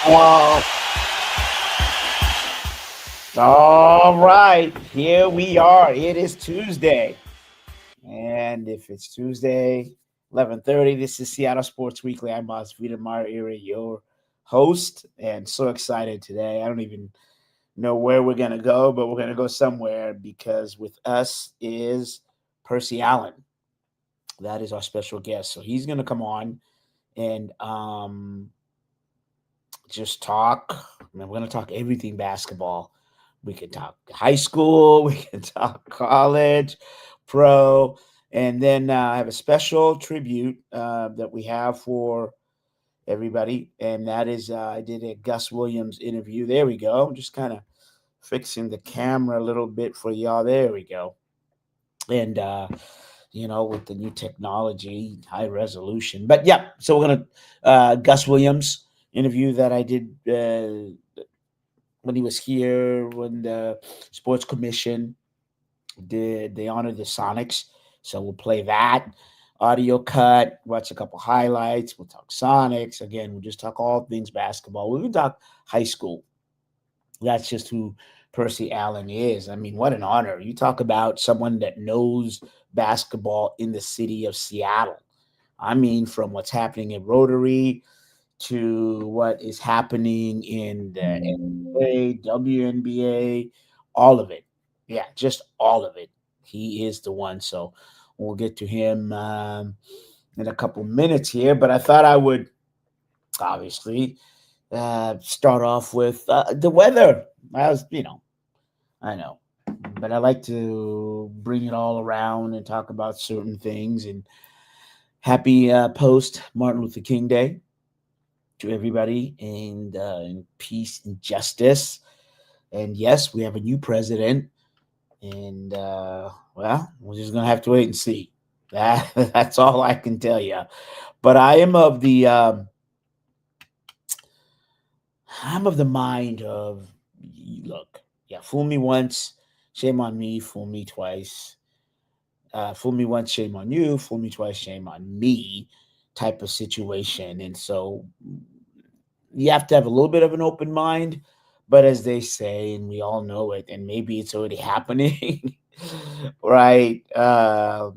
Well, all right, here we are. It is Tuesday, and if it's Tuesday, 11:30, this is Seattle Sports Weekly. I'm Mazvita Maraire, your host, and so excited today. I don't even know where we're gonna go, but we're gonna go somewhere because with us is Percy Allen. That is our special guest. So he's gonna come on and just talk. We're going to talk everything basketball. We can talk high school, we can talk college, pro, and then I have a special tribute that we have for everybody, and that is I did a Gus Williams interview. There we go. I'm just kind of fixing the camera a little bit for y'all. There we go. And with the new technology, high resolution. But yeah, so we're gonna Gus Williams interview that I did when he was here when the Sports Commission did they honored the Sonics. So we'll play that audio cut, watch a couple highlights. We'll talk Sonics again. We'll just talk all things basketball. We'll even talk high school. That's just who Percy Allen is. I mean, what an honor. You talk about someone that knows basketball in the city of Seattle. I mean, from what's happening at Rotary to what is happening in the NBA, WNBA, all of it. Yeah, just all of it. He is the one. So we'll get to him in a couple minutes here. But I thought I would obviously start off with the weather. I know, but I like to bring it all around and talk about certain things. And happy post Martin Luther King Day to everybody, and peace and justice. And yes, we have a new president, and we're just gonna have to wait and see. That's all I can tell you. But I'm of the mind of look. Yeah, fool me once, shame on me. Fool me twice. Fool me once, shame on you. Fool me twice, shame on me. Type of situation, and so you have to have a little bit of an open mind. But as they say, and we all know it, and maybe it's already happening, right? Do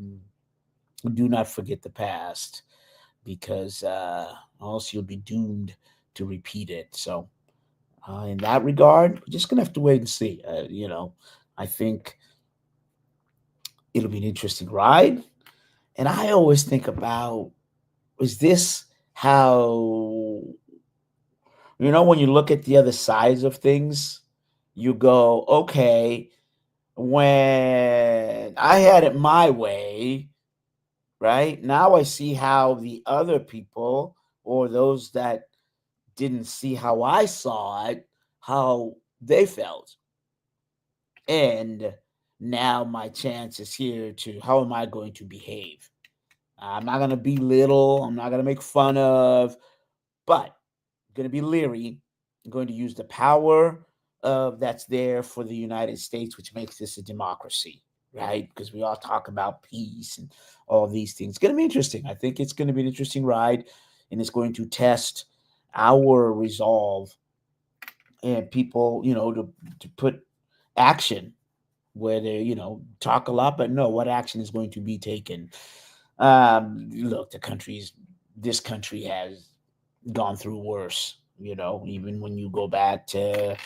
not forget the past, because else you'll be doomed to repeat it. So in that regard, we're just gonna have to wait and see. I think it'll be an interesting ride. And I always think about, is this how, when you look at the other sides of things, you go, okay, when I had it my way, right? Now I see how the other people, or those that didn't see how I saw it, how they felt. And now my chance is here to, how am I going to behave? I'm not going to belittle. I'm not going to make fun of, but I'm going to be leery. I'm going to use the power that's there for the United States, which makes this a democracy, right? Because we all talk about peace and all these things. It's going to be interesting. I think it's going to be an interesting ride, and it's going to test our resolve and people, to put action where they, talk a lot, but no, what action is going to be taken? Look, this country has gone through worse, even when you go back to,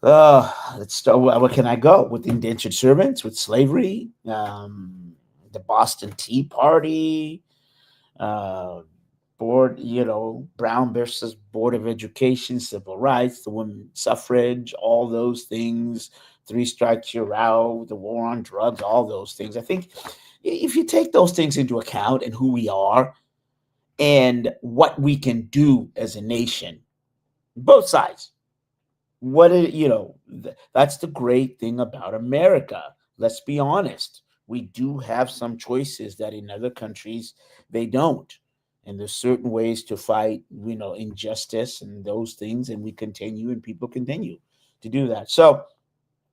let's start, where can I go? With indentured servants, with slavery, the Boston Tea Party, board, Brown versus Board of Education, civil rights, the women's suffrage, all those things, 3 strikes you're out, the war on drugs, all those things. I think if you take those things into account and who we are and what we can do as a nation, both sides, that's the great thing about America. Let's be honest. We do have some choices that in other countries they don't. And there's certain ways to fight, injustice and those things, and we continue, and people continue to do that. So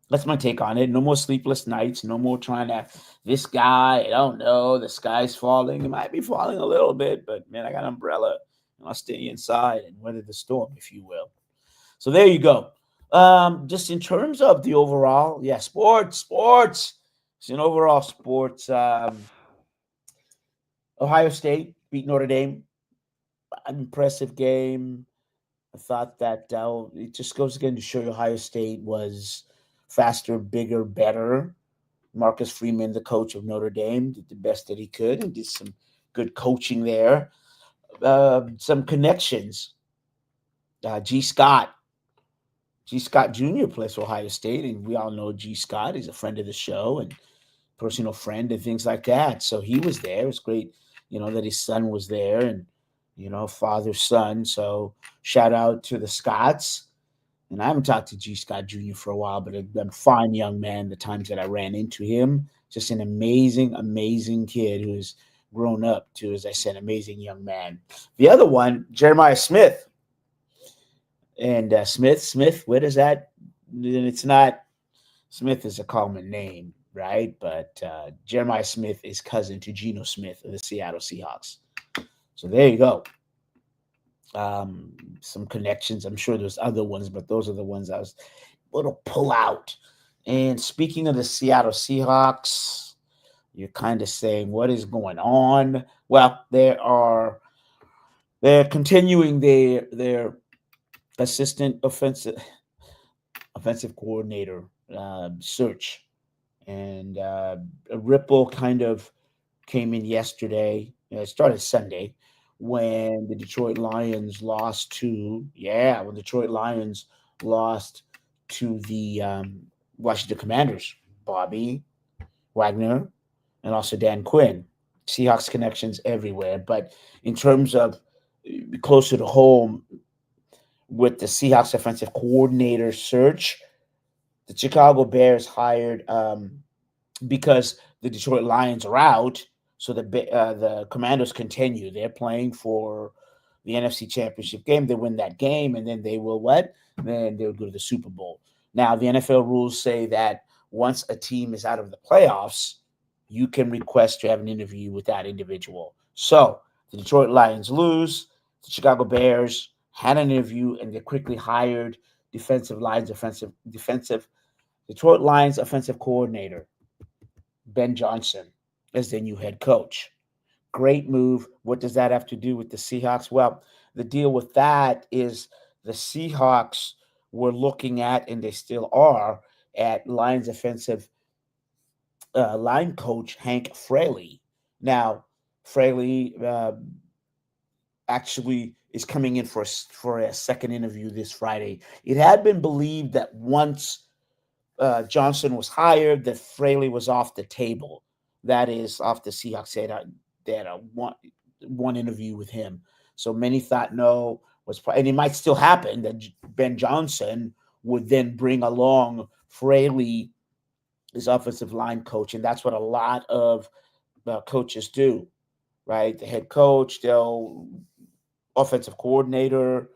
that's my take on it. No more sleepless nights. No more trying to, this guy, I don't know, the sky's falling. It might be falling a little bit, but man, I got an umbrella. and I'll stay inside and weather the storm, if you will. So there you go. Just in terms of the overall, yeah, sports. It's an overall sports. Ohio State beat Notre Dame. An impressive game. I thought that it just goes again to show you Ohio State was faster, bigger, better. Marcus Freeman, the coach of Notre Dame, did the best that he could and did some good coaching there. Some connections. G. Scott. G. Scott Jr. plays for Ohio State, and we all know G. Scott. He's a friend of the show and personal friend and things like that. So he was there. It was great, that his son was there and, father, son. So shout out to the Scotts. And I haven't talked to G. Scott Jr. for a while, but a fine young man, the times that I ran into him. Just an amazing, amazing kid who's grown up to, as I said, amazing young man. The other one, Jeremiah Smith. And Smith, what is that? It's not, Smith is a common name, right? But Jeremiah Smith is cousin to Geno Smith of the Seattle Seahawks. So there you go. Some connections. I'm sure there's other ones, but those are the ones I was able to pull out. And speaking of the Seattle Seahawks, you're kind of saying, what is going on? Well, they're continuing their assistant offensive coordinator search. And a ripple kind of came in yesterday. It started Sunday when the Detroit Lions lost to the Washington Commanders, Bobby Wagner, and also Dan Quinn. Seahawks connections everywhere. But in terms of closer to home with the Seahawks offensive coordinator search, the Chicago Bears hired because the Detroit Lions are out. So the Commanders continue. They're playing for the NFC Championship game. They win that game, and then they will what? Then they'll go to the Super Bowl. Now, the NFL rules say that once a team is out of the playoffs, you can request to have an interview with that individual. So the Detroit Lions lose. The Chicago Bears had an interview, and they quickly hired Detroit Lions offensive coordinator Ben Johnson as their new head coach. Great move. What does that have to do with the Seahawks? Well, the deal with that is the Seahawks were looking at, and they still are, at Lions offensive line coach Hank Fraley. Now, Fraley actually is coming in for a second interview this Friday. It had been believed that once Johnson was hired, that Fraley was off the table. That is, off the Seahawks. They had one interview with him. So many thought no, and it might still happen that Ben Johnson would then bring along Fraley as offensive line coach, and that's what a lot of coaches do, right? The head coach, they'll offensive coordinator,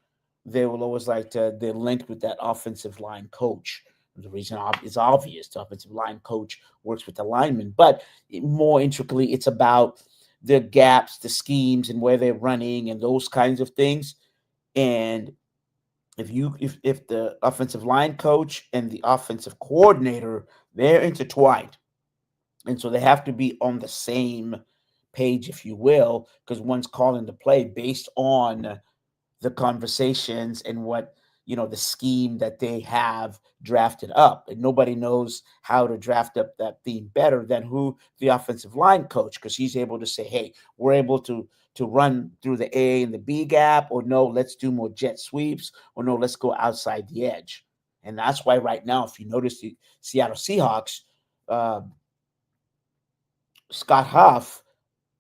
they will always they're linked with that offensive line coach. The reason is obvious. The offensive line coach works with the linemen, but more intricately, it's about the gaps, the schemes, and where they're running, and those kinds of things. And if the offensive line coach and the offensive coordinator, they're intertwined, and so they have to be on the same page, if you will, because one's calling the play based on the conversations and what the scheme that they have drafted up. And nobody knows how to draft up that theme better than the offensive line coach, because he's able to say, hey, we're able to run through the A and the B gap, or no, let's do more jet sweeps, or no, let's go outside the edge. And that's why right now, if you notice the Seattle Seahawks, Scott Huff,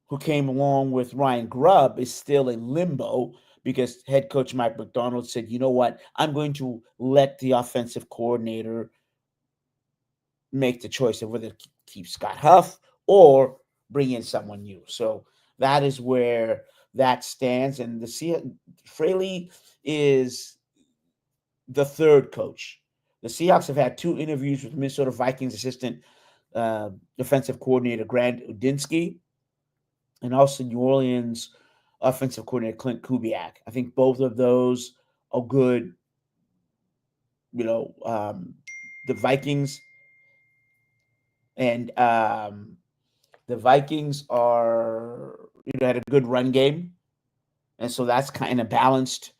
who came along with Ryan Grubb, is still in limbo, because head coach Mike McDonald said, you know what, I'm going to let the offensive coordinator make the choice of whether to keep Scott Huff or bring in someone new. So that is where that stands. And Fraley is the third coach. The Seahawks have had 2 interviews with Minnesota Vikings assistant defensive coordinator Grant Udinsky, and also New Orleans offensive coordinator Clint Kubiak. I think both of those are good. You know, the Vikings and the Vikings had a good run game, and so that's kind of balanced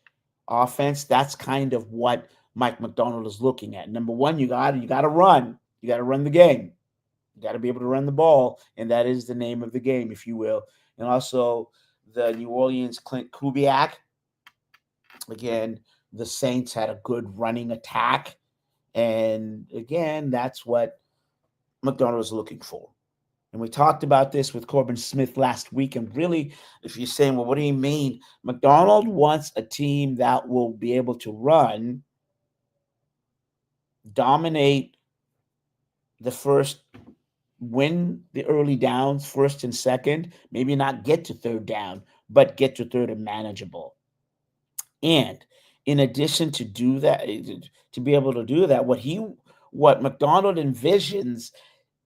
offense. That's kind of what Mike McDonald is looking at. Number one, you got to run. You got to run the game. You got to be able to run the ball, and that is the name of the game, if you will. And also the New Orleans Clint Kubiak. Again, the Saints had a good running attack, and again, that's what McDonald is looking for. And we talked about this with Corbin Smith last week. And really, if you're saying, well, what do you mean? McDonald wants a team that will be able to run, dominate the first, win the early downs, first and second, maybe not get to third down, but get to third and manageable. And in addition to do that, to be able to do that, what McDonald envisions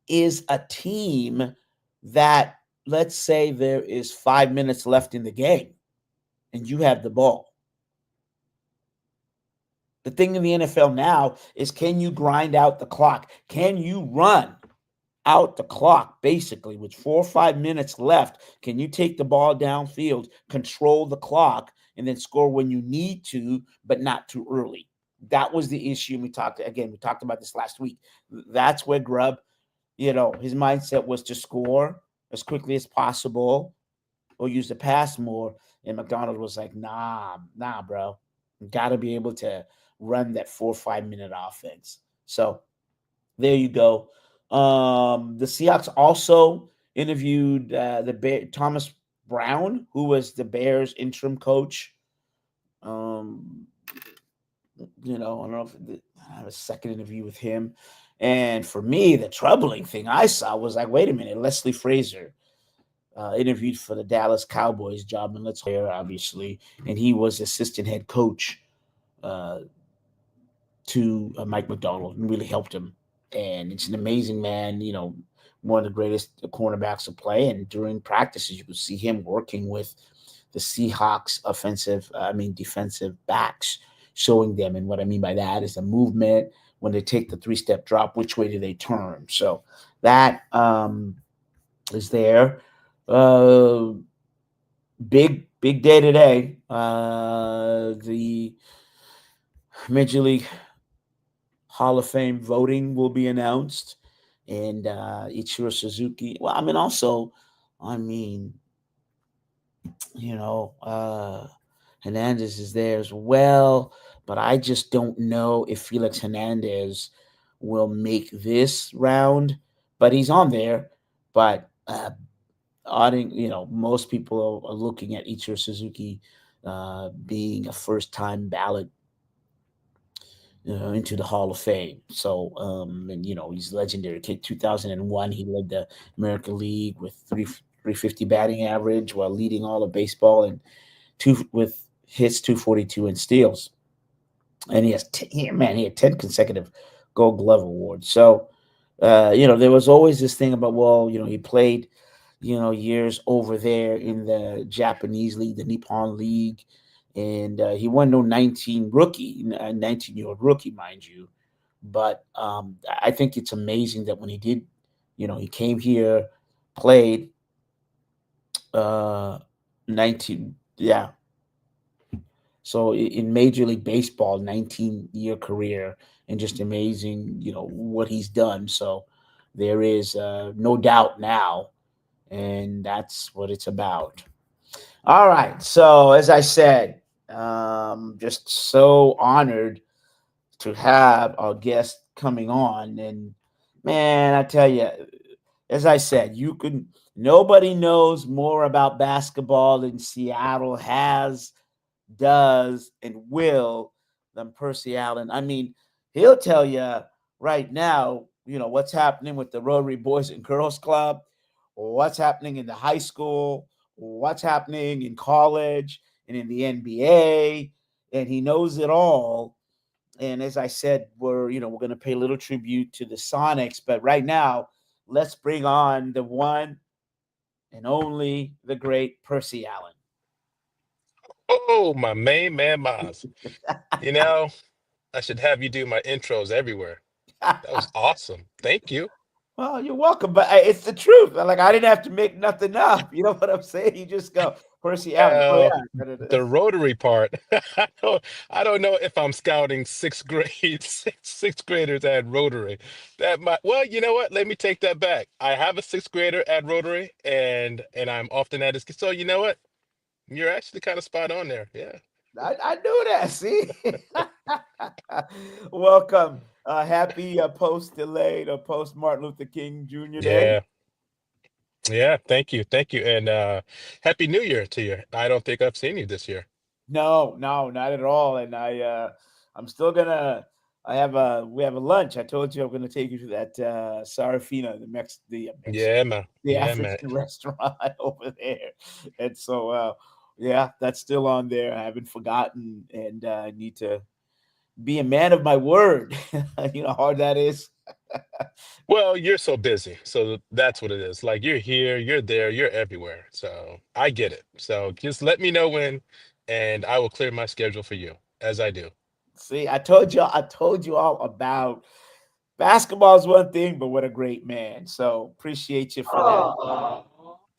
is a team that, let's say there is 5 minutes left in the game and you have the ball. The thing in the NFL now is, can you grind out the clock? Can you run out the clock, basically, with 4 or 5 minutes left? Can you take the ball downfield, control the clock, and then score when you need to, but not too early? That was the issue. We talked about this last week. That's where Grubb, his mindset was to score as quickly as possible or use the pass more. And McDonald was like, nah, bro. You got to be able to run that 4 or 5 minute offense. So there you go. The Seahawks also interviewed Thomas Brown, who was the Bears interim coach. I don't know if I have a second interview with him. And for me, the troubling thing I saw was like, wait a minute, Leslie Frazier interviewed for the Dallas Cowboys job, and let's hear, obviously, and he was assistant head coach to Mike McDonald and really helped him. And it's an amazing man, one of the greatest cornerbacks to play. And during practices, you could see him working with the Seahawks defensive backs, showing them. And what I mean by that is the movement. When they take the 3-step drop, which way do they turn? So that is there. Big day today. The Major League Hall of Fame voting will be announced, and Ichiro Suzuki. Well, Hernandez is there as well, but I just don't know if Felix Hernandez will make this round. But he's on there. But most people are looking at Ichiro Suzuki being a first-time ballot into the Hall of Fame. So, he's legendary. 2001, he led the American League with 350 batting average while leading all of baseball and with hits, 242, and steals. And he had 10 consecutive Gold Glove awards. So, there was always this thing about, he played, years over there in the Japanese league, the Nippon League. And he won no 19-year-old rookie, mind you. But I think it's amazing that when he did, he came here, played 19, yeah. So in Major League Baseball, 19-year career, and just amazing, what he's done. So there is no doubt now, and that's what it's about. All right. So as I said, just so honored to have our guest coming on. And man, I tell you, as I said, nobody knows more about basketball than Seattle does, and will than Percy Allen. I mean, he'll tell you right now, what's happening with the Rotary Boys and Girls Club, or what's happening in the high school, what's happening in college and in the NBA, and he knows it all. And as I said, we're going to pay a little tribute to the Sonics, but right now, let's bring on the one and only, the great Percy Allen. Oh, my main man, Maz. You know, I should have you do my intros everywhere. That was awesome. Thank you. Well, you're welcome, but it's the truth. Like I didn't have to make nothing up. You know what I'm saying? You just go Percy Allen. Oh Well, yeah. the rotary part, I don't know if I'm scouting sixth grade, sixth graders at Rotary. That might, well, you know what? Let me take that back. I have a sixth grader at Rotary, and I'm often at his. So you know what? You're actually kind of spot on there. Yeah. I knew that. See, welcome. Happy post delayed or post Martin Luther King Jr. Day. Yeah. Yeah. Thank you. And Happy New Year to you. I don't think I've seen you this year. No, no, not at all. And I'm still gonna. We have a lunch. I told you I'm gonna take you to that Sarafina, the Mexican, Yeah, man. the Yeah, man. African restaurant over there. And so, yeah, that's still on there. I haven't forgotten, and I need to be a man of my word. You know how hard that is. Well, you're so busy. So that's what it is. Like you're here, you're there, you're everywhere. So I get it. So just let me know when, and I will clear my schedule for you, as I do. See, I told you. I told you all about basketball is one thing, but what a great man. So appreciate you for that.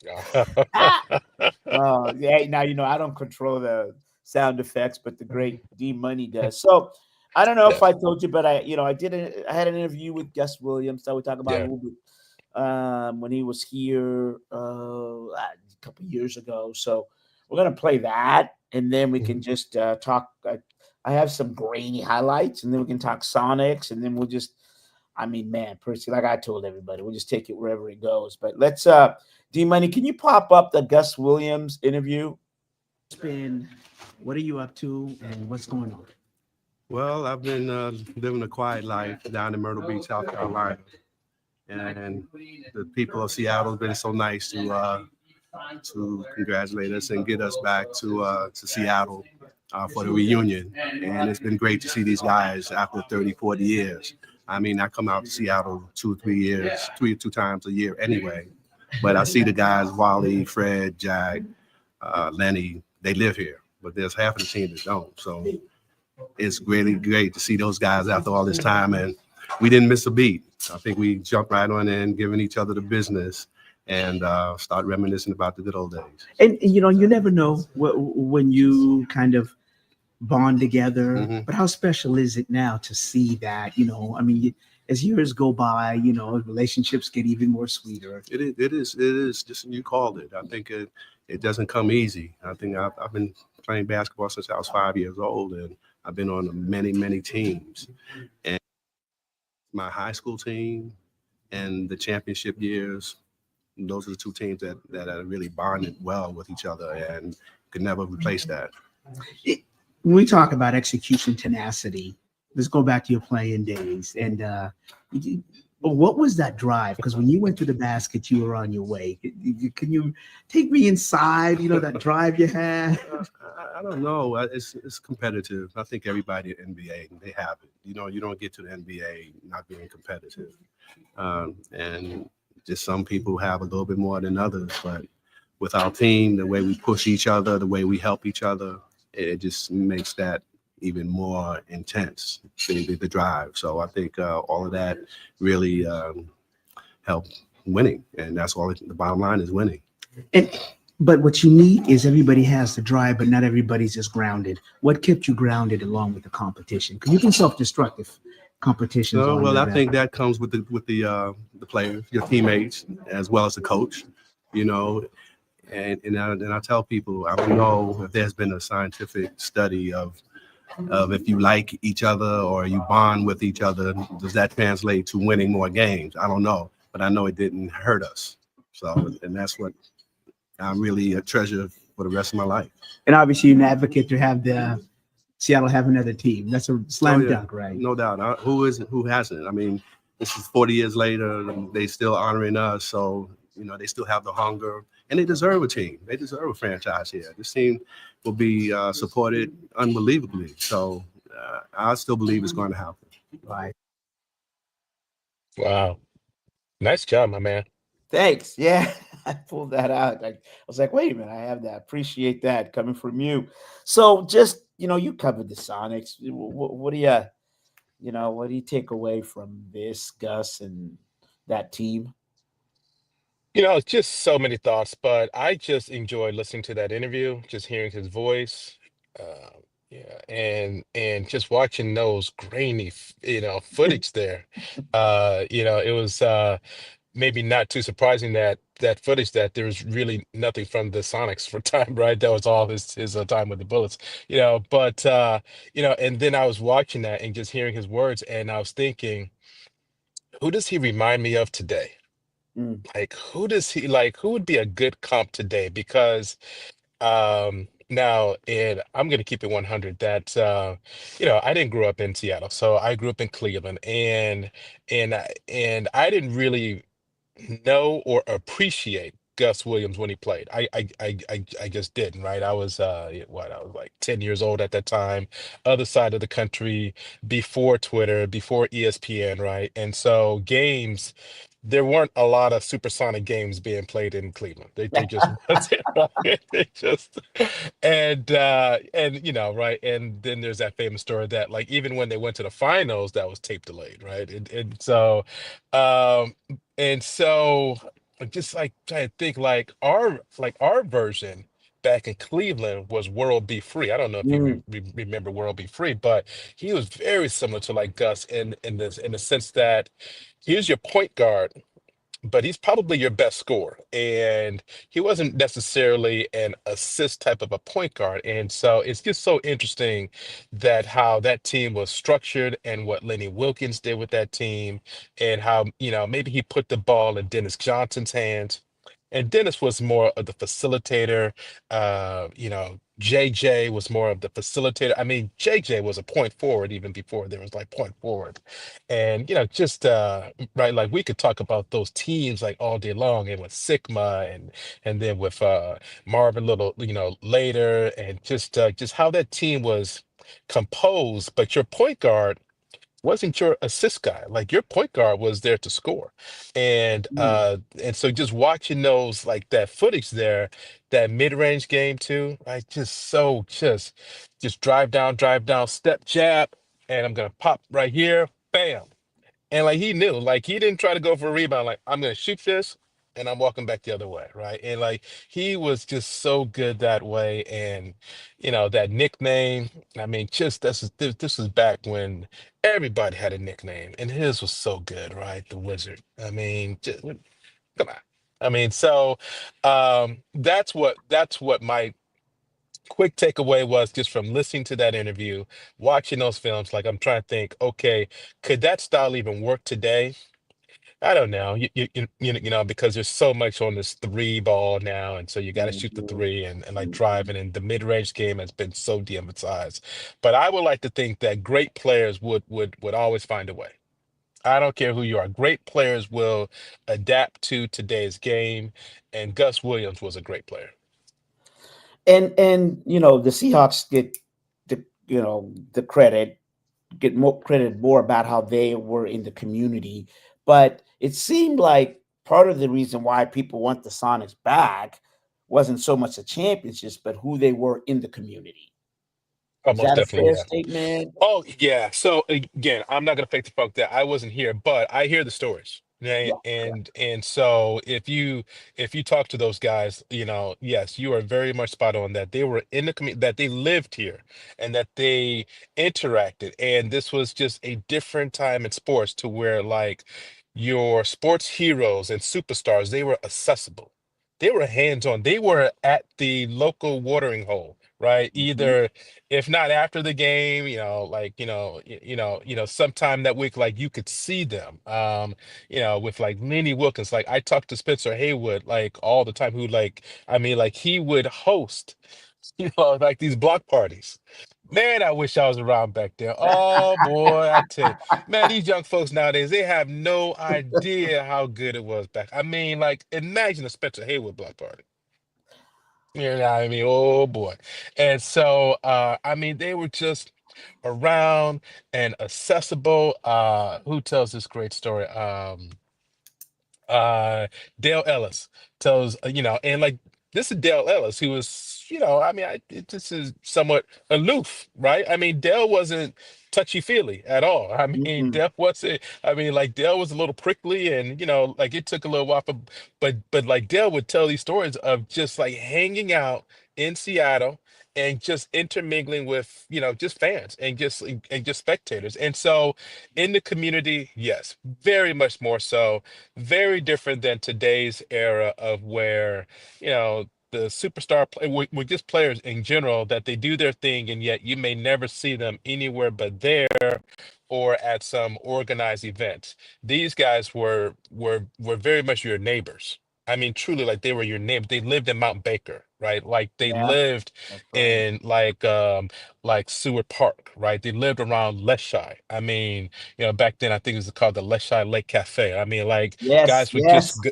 Yeah. Now you know I don't control the sound effects, but the great D Money does. So I don't know Yeah, if I told you, but I had an interview with Gus Williams. So we talk about a yeah. little bit when he was here a couple years ago. So we're gonna play that, and then we can Mhm. just talk. I have some grainy highlights, and then we can talk Sonics, and then we'll just. I mean, man, Percy, like I told everybody, we'll just take it wherever it goes. But let's D Money, can you pop up the Gus Williams interview? Spin. What are you up to and what's going on? Well, I've been living a quiet life down in Myrtle Beach, South Carolina, and the people of Seattle have been so nice to congratulate us and get us back to Seattle for the reunion. And it's been great to see these guys after 30, 40 years. I mean, I come out to Seattle 2 3 years, two times a year anyway. But I see the guys, Wally, Fred, Jack, Lenny, they live here, but there's half of the team that don't. So it's really great to see those guys after all this time, and we didn't miss a beat. I think we jumped right on in, giving each other the business, and start reminiscing about the good old days. And you know, you never know when you kind of bond together. Mm-hmm. But how special is it now to see that? You know, I mean, as years go by, you know, relationships get even more sweeter. It is. Just you called it. I think it doesn't come easy. I think I've been playing basketball since I was 5 years old, and I've been on many teams. And my high school team and the championship years, those are the two teams that are really bonded well with each other and could never replace that. When we talk about execution tenacity, let's go back to your playing days. And what was that drive? Because when you went to the basket, you were on your way. Can you take me inside? You know that drive you had. I don't know. It's competitive. I think everybody in NBA they have it. You know, you don't get to the NBA not being competitive, and just some people have a little bit more than others. But with our team, the way we push each other, the way we help each other, it just makes that even more intense. The drive. So I think all of that really helped winning, and that's all. The bottom line is winning. And but what's unique is everybody has the drive, but not everybody's just grounded. What kept you grounded along with the competition? Because you can self-destruct if competition's No, on well, your I back. think that comes with the players, your teammates, as well as the coach. You know, and I tell people I don't know if there's been a scientific study of if you like each other or you bond with each other, does that translate to winning more games? I don't know, but I know it didn't hurt us. So, and that's what I really treasure for the rest of my life. And obviously, you're an advocate to have the Seattle have another team. That's a Oh slam yeah, dunk, right? no doubt. Who isn't? Who hasn't? I mean, this is 40 years later, and they still honoring us. So they still have the hunger, and they deserve a team. They deserve a franchise here. This team will be supported unbelievably. So I still believe it's going to happen. Right. Wow. Nice job, my man. Thanks. Yeah. I pulled that out. I was like, wait a minute, I have that. Appreciate that coming from you. So just, you covered the Sonics. What do what do you take away from this, Gus, and that team? Just so many thoughts, but I just enjoyed listening to that interview, just hearing his voice. Uh, yeah, and just watching those grainy, footage there. It was maybe not too surprising that that footage that there was really nothing from the Sonics for time, right? That was all his time with the Bullets, But and then I was watching that and just hearing his words, and I was thinking, who does he remind me of today? Mm, Like, who would be a good comp today? Because now, and I'm gonna keep it 100 that I didn't grow up in Seattle, so I grew up in Cleveland, and I didn't really know or appreciate Gus Williams when he played. I just didn't, right? I was I was like 10 years old at that time, other side of the country, before Twitter, before ESPN, right? And so games, there weren't a lot of supersonic games being played in Cleveland. They just wasn't, right? They just and right. And then there's that famous story that, like, even when they went to the finals, that was tape delayed, right? Um and so I'm just like trying to think, like our version back in Cleveland was World Be Free. I don't know if you mm, remember World Be Free, but he was very similar to like Gus in the sense that here's your point guard, but he's probably your best scorer. And he wasn't necessarily an assist type of a point guard. And so it's just so interesting that how that team was structured and what Lenny Wilkins did with that team, and how, maybe he put the ball in Dennis Johnson's hands. And Dennis was more of the facilitator. JJ was more of the facilitator. I mean, JJ was a point forward even before there was like point forward. And just right, like we could talk about those teams like all day long, and with Sigma, and then with Marvin Little, later, and just how that team was composed. But your point guard wasn't your assist guy. Like, your point guard was there to score. And mm. and so just watching those, like, that footage there, that mid-range game too, like, just drive down, step jab, and I'm gonna pop right here, bam. And like, he knew, like, he didn't try to go for a rebound. Like, I'm gonna shoot this, and I'm walking back the other way, right? And like, he was just so good that way. And that nickname. I mean, just this was back when everybody had a nickname, and his was so good, right? The Wizard. I mean, just, come on. I mean, so that's what my quick takeaway was, just from listening to that interview, watching those films. Like, I'm trying to think, okay, could that style even work today? I don't know. Because there's so much on this three ball now, and so you got to shoot the Mhm, three, and like mhm. driving, and the mid-range game has been so de-emphasized. But I would like to think that great players would always find a way. I don't care who you are. Great players will adapt to today's game, and Gus Williams was a great player. And the Seahawks get the credit, get more credit more about how they were in the community, but it seemed like part of the reason why people want the Sonics back wasn't so much the championships, but who they were in the community. Oh, Is most that a definitely, fair yeah. statement? Oh yeah. So again, I'm not gonna fake the funk that I wasn't here, but I hear the stories. Right? Yeah. And so if you talk to those guys, yes, you are very much spot on that they were in the community, that they lived here, and that they interacted. And this was just a different time in sports, to where, like, your sports heroes and superstars, they were accessible. They were hands-on. They were at the local watering hole, right? Mhm. Either, if not after the game, like, sometime that week, like, you could see them. With like Lenny Wilkins, like, I talked to Spencer Haywood like all the time, who, like, I mean, like, he would host, like, these block parties. Man, I wish I was around back then. Oh boy, I tell you, man, these young folks nowadays, they have no idea how good it was back. I mean, like, imagine a Spencer Haywood block party. You know what I mean? Oh boy. And so I mean, they were just around and accessible. Who tells this great story? Dale Ellis tells, and like this is Dale Ellis, who was, this is somewhat aloof, right? I mean, Dale wasn't touchy-feely at all. I mean, Mm-mm. Dale wasn't, like Dale was a little prickly and, like it took a little while for, but like Dale would tell these stories of just like hanging out in Seattle and just intermingling with, just fans and just spectators. And so in the community, yes, very much more so, very different than today's era of where the superstar with just players in general, that they do their thing and yet you may never see them anywhere but there or at some organized event. These guys were very much your neighbors. I mean, truly, like they were your neighbors. They lived in Mount Baker, right? Like they Yeah, lived that's right. in like Seward Park, right? They lived around Leschi. I mean, back then I think it was called the Leschi Lake Cafe. I mean, like Yes, guys would yes. just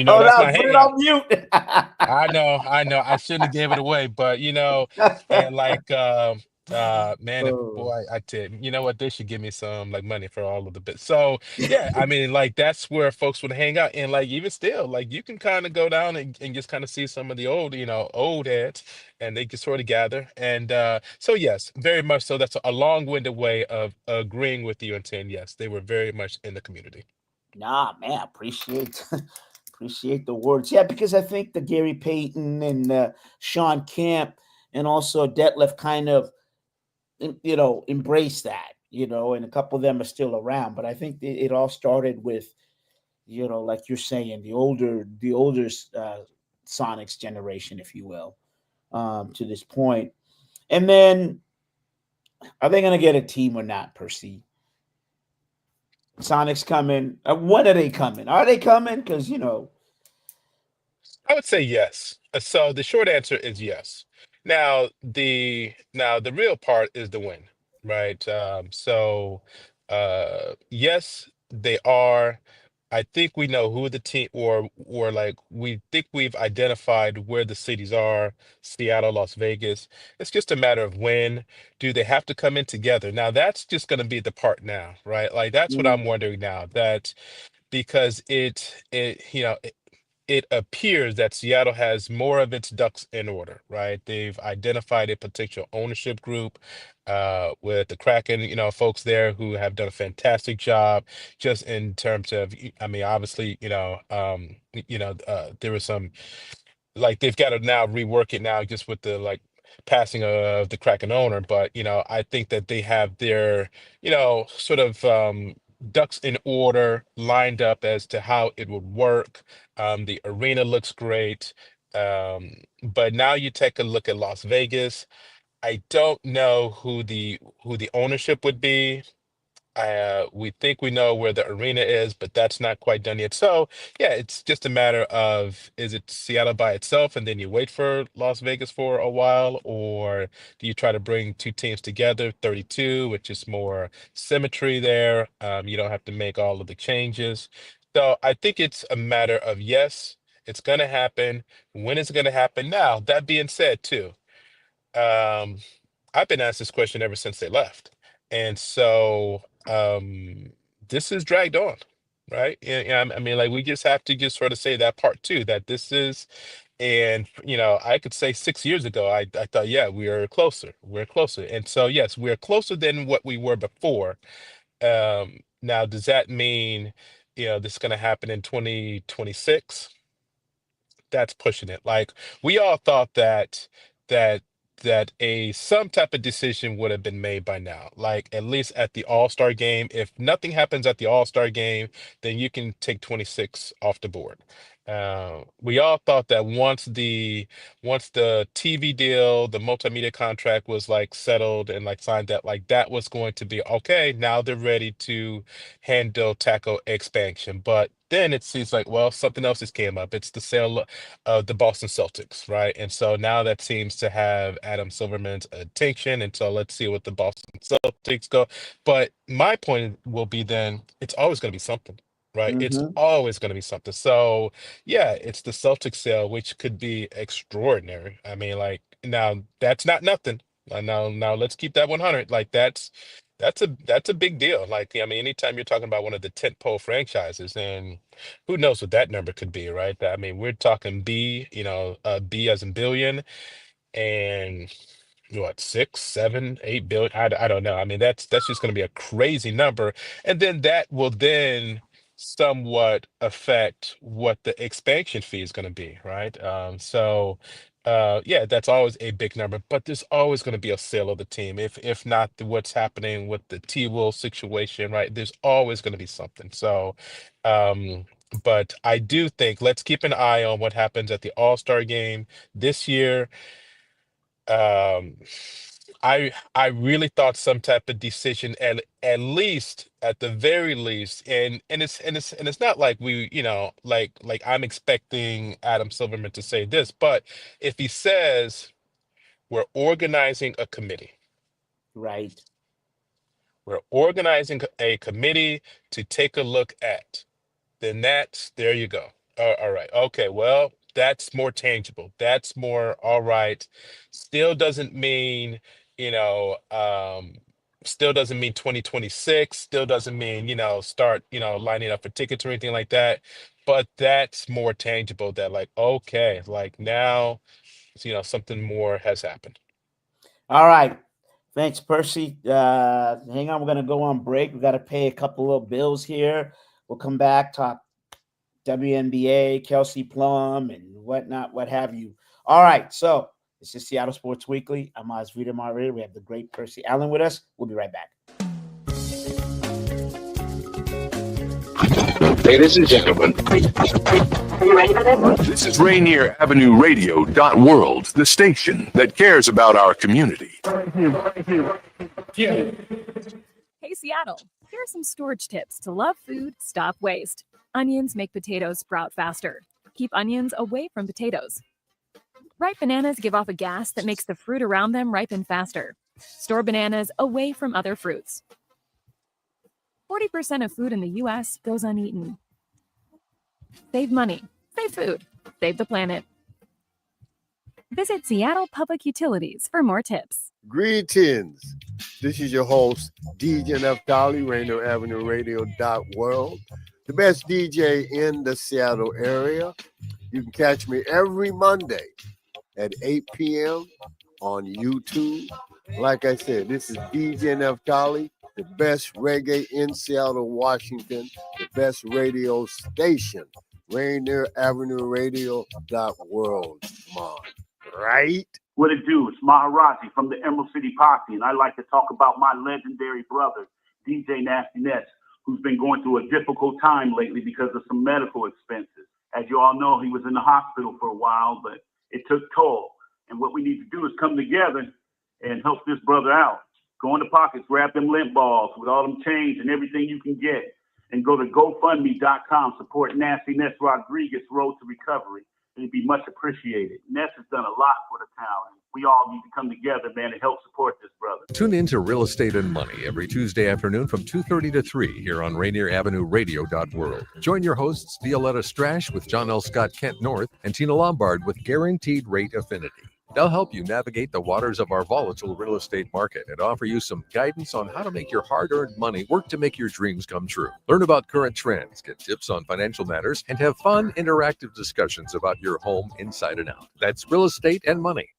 Oh that's no, my put it hangout. on mute. I know. I shouldn't have gave it away, but and like man, if Oh. boy, I tell you, you know what, they should give me some like money for all of the bits. So yeah, I mean, like that's where folks would hang out, and like even still, like you can kind of go down and just kind of see some of the old, old heads, and they can sort of gather. And so yes, very much so. That's a long-winded way of agreeing with you and saying yes, they were very much in the community. Nah, man, appreciate appreciate the words. Yeah, because I think the Gary Payton and Sean Camp and also Detlef kind of embrace that, and a couple of them are still around. But I think it all started with, like you're saying, the older Sonics generation, if you will, to this point. And then, are they going to get a team or not, Percy? Sonics coming. When are they coming? Are they coming? Because I would say yes. So the short answer is yes. Now the real part is the win, right? Yes, they are. I think we know who the team, or like we think we've identified where the cities are, Seattle, Las Vegas. It's just a matter of when do they have to come in together. Now that's just going to be the part now, right? Like that's what mm, I'm wondering now, that because it appears that Seattle has more of its ducks in order, right? They've identified a potential ownership group with the Kraken, folks there who have done a fantastic job just in terms of, I mean, obviously, there was some, like they've got to now rework it now just with the like passing of the Kraken owner. But I think that they have their sort of ducks in order lined up as to how it would work. The arena looks great. But now you take a look at Las Vegas. I don't know who the ownership would be. We think we know where the arena is, but that's not quite done yet. So, yeah, it's just a matter of, is it Seattle by itself and then you wait for Las Vegas for a while, or do you try to bring two teams together, 32, which is more symmetry there? You don't have to make all of the changes. So, I think it's a matter of yes, it's going to happen. When is it going to happen? Now, that being said, too. Um, I've been asked this question ever since they left. And so this is dragged on, right? Yeah, I mean, like we just have to just sort of say that part too, that this is, and I could say 6 years ago, I thought, yeah, we are closer. We're closer. And so yes, we're closer than what we were before. Now, does that mean, this is gonna happen in 2026? That's pushing it. Like we all thought that that a some type of decision would have been made by now. Like at least at the All-Star game. If nothing happens at the All-Star game, then you can take 26 off the board. We all thought that once the TV deal, the multimedia contract was like settled and like signed, that like that was going to be okay. Now they're ready to tackle expansion. But then it seems like, well, something else has came up. It's the sale of the Boston Celtics, right? And so now that seems to have Adam Silverman's attention. And so let's see what the Boston Celtics go. But my point will be then it's always going to be something, right? It's mm-hmm. always going to be something. So yeah, it's the Celtics sale, which could be extraordinary. I mean, like now that's not nothing. Now let's keep that 100. Like That's a big deal. Like, I mean, anytime you're talking about one of the tentpole franchises, and who knows what that number could be, right? I mean, we're talking B, B as in billion, and what, 6, 7, 8 billion? I don't know. I mean, that's just going to be a crazy number, and then that will then somewhat affect what the expansion fee is going to be, right? Yeah, that's always a big number, but there's always going to be a sale of the team. If not what's happening with the T-Will situation, right? There's always going to be something. So, um, but I do think let's keep an eye on what happens at the All-Star game this year. um I really thought some type of decision, at least, at the very least, and it's not like we, like I'm expecting Adam Silverman to say this, but if he says we're organizing a committee, Right. we're organizing a committee to take a look at, then that's there you go. All right. Okay. Well, that's more tangible. That's more all right. Still doesn't mean, you know, still doesn't mean 2026, still doesn't mean, start, lining up for tickets or anything like that. But that's more tangible that, like, okay, like now, something more has happened. All right. Thanks, Percy. Hang on. We're going to go on break. We got to pay a couple of bills here. We'll come back, talk WNBA, Kelsey Plum, and whatnot, what have you. All right. So this is Seattle Sports Weekly. I'm Mazvita Maraire. We have the great Percy Allen with us. We'll be right back. Ladies and gentlemen, are you ready for this? This is Rainier Avenue Radio .world, the station that cares about our community. Hey, Seattle. Here are some storage tips to love food, stop waste. Onions make potatoes sprout faster. Keep onions away from potatoes. Ripe bananas give off a gas that makes the fruit around them ripen faster. Store bananas away from other fruits. 40% of food in the U.S. goes uneaten. Save money, save food, save the planet. Visit Seattle Public Utilities for more tips. Greetings. This is your host, DJ Neftali, Rainier Avenue Radio .world, the best DJ in the Seattle area. You can catch me every Monday at 8 p.m. on YouTube. Like I said, this is DJ Neftali, the best reggae in Seattle, Washington, the best radio station, Rainier Avenue Radio .world. Come on, right? What it do? It's Maharaji from the Emerald City Posse, and I like to talk about my legendary brother, DJ Nasty Ness, who's been going through a difficult time lately because of some medical expenses. As you all know, he was in the hospital for a while, but it took toll. And what we need to do is come together and help this brother out. Go in the pockets, grab them lint balls with all them change and everything you can get, and go to GoFundMe.com, support Nasty Ness Rodriguez Road to Recovery. It'd be much appreciated. Ness has done a lot for the town, and we all need to come together, man, and help support this brother. Tune in to Real Estate and Money every Tuesday afternoon from 2:30 to 3 here on Rainier Avenue Radio .world. Join your hosts Violetta Strash with John L. Scott Kent North and Tina Lombard with Guaranteed Rate Affinity. They'll help you navigate the waters of our volatile real estate market and offer you some guidance on how to make your hard-earned money work to make your dreams come true. Learn about current trends, get tips on financial matters, and have fun, interactive discussions about your home inside and out. That's Real Estate and Money.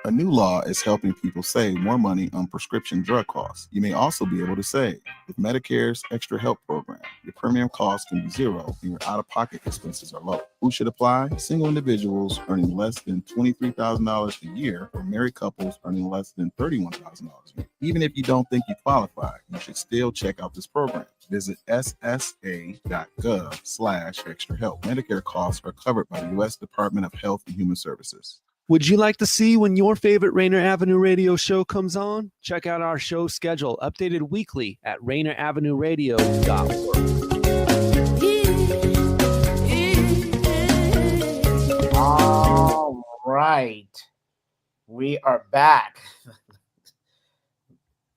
A new law is helping people save more money on prescription drug costs. You may also be able to save. With Medicare's Extra Help program, your premium cost can be zero and your out-of-pocket expenses are low. Who should apply? Single individuals earning less than $23,000 a year or married couples earning less than $31,000 a year. Even if you don't think you qualify, you should still check out this program. Visit ssa.gov/extra help. Medicare costs are covered by the U.S. Department of Health and Human Services. Would you like to see when your favorite Rainier Avenue Radio show comes on? Check out our show schedule, updated weekly at rainieravenuradio.org. All right. We are back.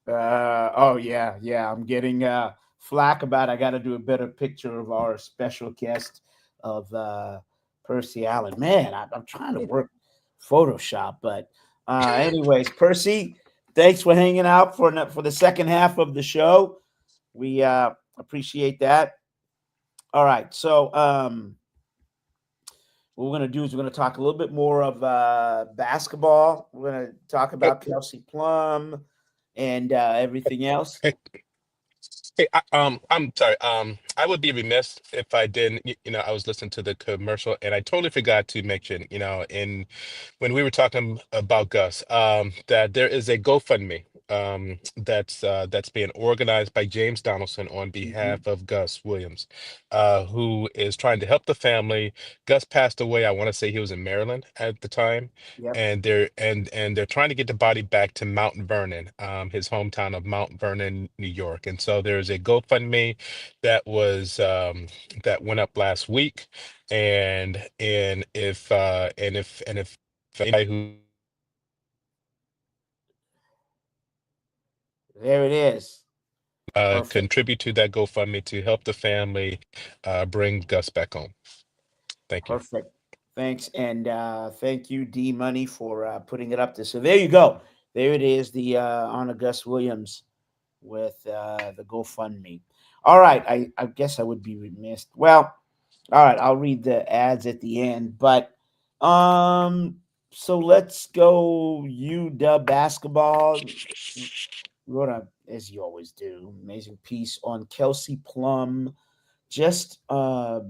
I'm getting flack about I got to do a better picture of our special guest of Percy Allen. Man, I'm trying to work Photoshop, but anyways, Percy, thanks for hanging out for the second half of the show. We appreciate that. All right, so what we're going to do is we're going to talk a little bit more of basketball. We're going to talk about Kelsey Plum and everything else. Hey, I'm sorry. I would be remiss if I didn't. I was listening to the commercial, and I totally forgot to mention, when we were talking about Gus, that there is a GoFundMe that's being organized by James Donaldson on behalf of Gus Williams, who is trying to help the family. Gus passed away. I want to say he was in Maryland at the time, Yep. and they're trying to get the body back to Mount Vernon, his hometown of Mount Vernon, New York. And so there's a GoFundMe that was that went up last week, and if anybody who There it is. Perfect. contribute to that GoFundMe to help the family bring Gus back home. Thank you. Perfect. Thanks. And thank you, D Money, for putting it up there. So there you go. There it is, the Honor Gus Williams with the GoFundMe. All right. I guess I would be remiss. Well, all right. I'll read the ads at the end. But so let's go UW basketball. Wrote a, as you always do, amazing piece on Kelsey Plum. Just what